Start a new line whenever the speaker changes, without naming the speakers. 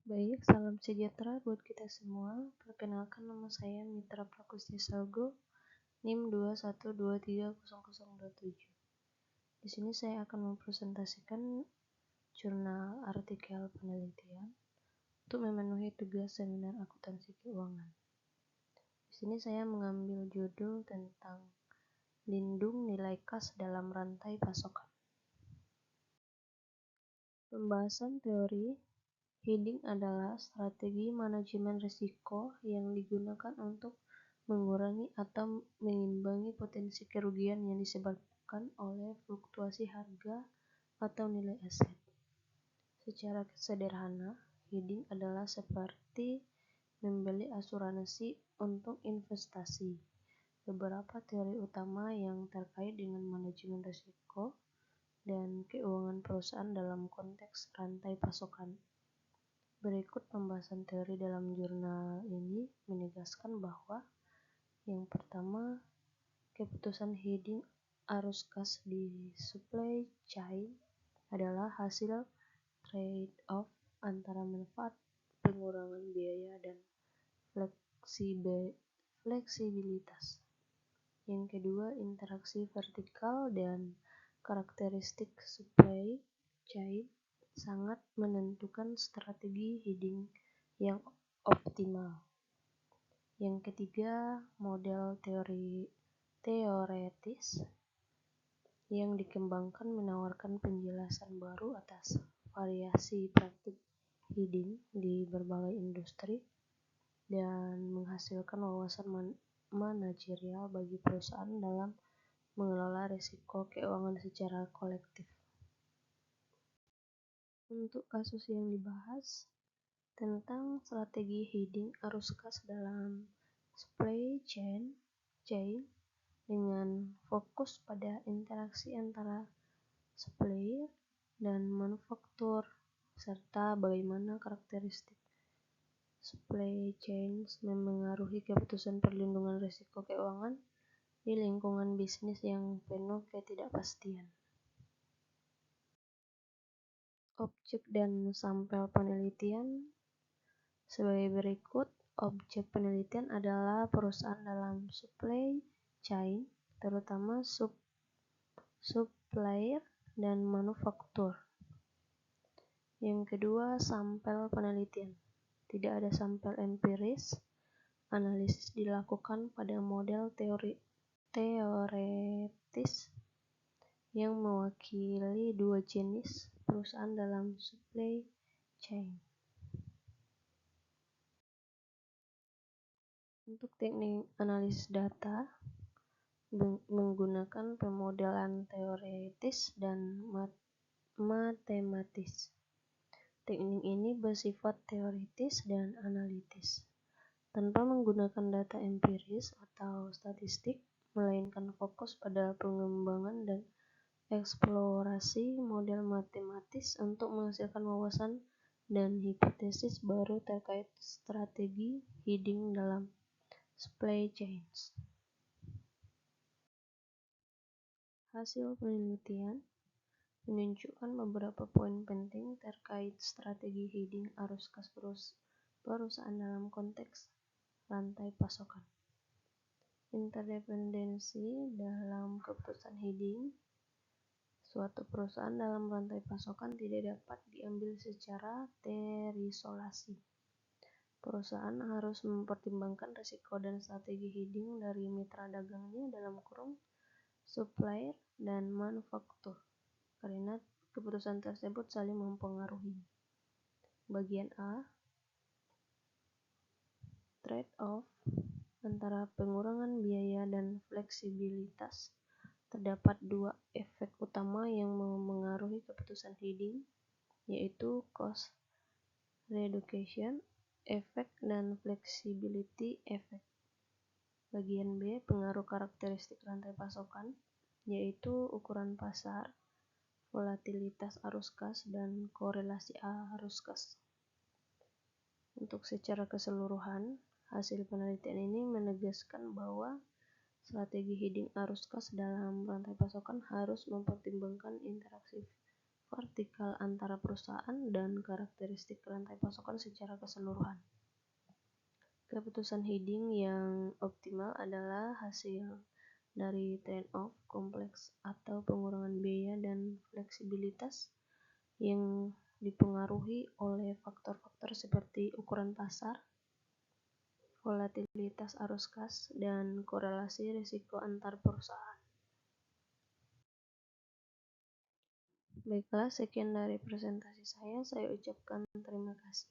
Baik, salam sejahtera buat kita semua. Perkenalkan, nama saya Mitra Prakustia Salgo, NIM 21230027. Di sini saya akan mempresentasikan jurnal artikel penelitian untuk memenuhi tugas seminar akuntansi keuangan. Di sini saya mengambil judul tentang lindung nilai kas dalam rantai pasokan. Pembahasan teori. Hedging adalah strategi manajemen risiko yang digunakan untuk mengurangi atau mengimbangi potensi kerugian yang disebabkan oleh fluktuasi harga atau nilai aset. Secara sederhana, hedging adalah seperti membeli asuransi untuk investasi. Beberapa teori utama yang terkait dengan manajemen risiko dan keuangan perusahaan dalam konteks rantai pasokan. Berikut pembahasan teori dalam jurnal ini menegaskan bahwa yang pertama, keputusan hedging arus kas di supply chain adalah hasil trade-off antara manfaat pengurangan biaya dan fleksibilitas. Yang kedua, interaksi vertikal dan karakteristik supply chain sangat menentukan strategi hedging yang optimal. Yang ketiga, model teoretis yang dikembangkan menawarkan penjelasan baru atas variasi praktik hedging di berbagai industri dan menghasilkan wawasan manajerial bagi perusahaan dalam mengelola risiko keuangan secara kolektif. Untuk kasus yang dibahas tentang strategi hedging arus kas dalam supply chain dengan fokus pada interaksi antara supplier dan manufaktur serta bagaimana karakteristik supply chain memengaruhi keputusan perlindungan risiko keuangan di lingkungan bisnis yang penuh ketidakpastian. Objek dan sampel penelitian sebagai berikut. Objek penelitian adalah perusahaan dalam supply chain, terutama supplier dan manufaktur. Yang kedua, sampel penelitian. Tidak ada sampel empiris. Analisis dilakukan pada model teoretis yang mewakili dua jenis perusahaan dalam supply chain. Untuk teknik analisis data menggunakan pemodelan teoretis dan matematis. Teknik ini bersifat teoritis dan analitis, tanpa menggunakan data empiris atau statistik, melainkan fokus pada pengembangan dan eksplorasi model matematis untuk menghasilkan wawasan dan hipotesis baru terkait strategi hedging dalam supply chains. Hasil penelitian menunjukkan beberapa poin penting terkait strategi hedging arus kas perusahaan dalam konteks rantai pasokan. Interdependensi dalam keputusan hedging. Suatu perusahaan dalam rantai pasokan tidak dapat diambil secara terisolasi. Perusahaan harus mempertimbangkan risiko dan strategi hedging dari mitra dagangnya (supplier dan manufaktur), karena keputusan tersebut saling mempengaruhi. Bagian A. Trade-off antara pengurangan biaya dan fleksibilitas. Terdapat dua efek utama yang memengaruhi keputusan hedging, yaitu cost reduction effect dan flexibility effect. Bagian B. Pengaruh karakteristik rantai pasokan, yaitu ukuran pasar, volatilitas arus kas, dan korelasi arus kas. Untuk secara keseluruhan, hasil penelitian ini menegaskan bahwa strategi hedging arus kas dalam rantai pasokan harus mempertimbangkan interaksi vertikal antara perusahaan dan karakteristik rantai pasokan secara keseluruhan. Keputusan hedging yang optimal adalah hasil dari trade-off kompleks atau pengurangan biaya dan fleksibilitas yang dipengaruhi oleh faktor-faktor seperti ukuran pasar, volatilitas arus kas, dan korelasi risiko antar perusahaan. Baiklah, sekian dari presentasi saya ucapkan terima kasih.